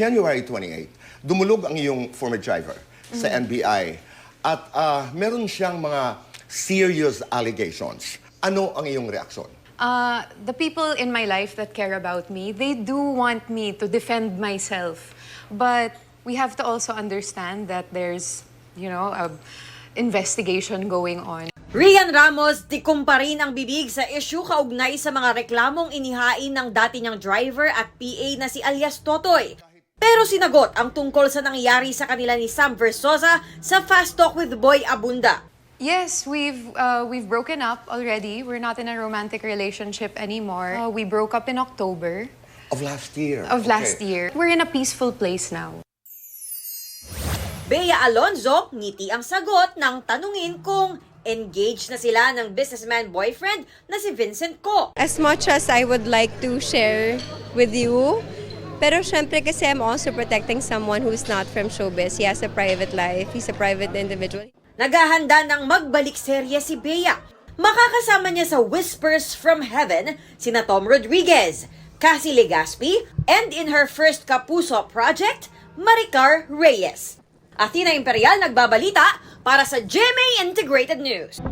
January 28, dumulog ang iyong former driver sa NBI at meron siyang mga serious allegations. Ano ang iyong reaksyon? The people in my life that care about me, they do want me to defend myself. But we have to also understand that there's, a investigation going on. Rian Ramos tikom pa rin ang bibig sa issue kaugnay sa mga reklamong inihain ng dati niyang driver at PA na si alias Totoy. Pero sinagot ang tungkol sa nangyari sa kanila ni Sam Versosa sa Fast Talk with Boy Abunda. Yes, we've broken up already. We're not in a romantic relationship anymore. We broke up in October Of last year. last year. We're in a peaceful place now. Bea Alonzo, ngiti ang sagot nang tanungin kung engaged na sila ng businessman boyfriend na si Vincent Co. As much as I would like to share with you, pero syempre kasi I'm also protecting someone who's not from showbiz. He has a private life. He's a private individual. Naghahanda ng magbalik serye si Bea. Makakasama niya sa Whispers from Heaven sina Tom Rodriguez, Cassie Legaspi, and in her first Kapuso project, Maricar Reyes. Athena Imperial nagbabalita para sa GMA Integrated News.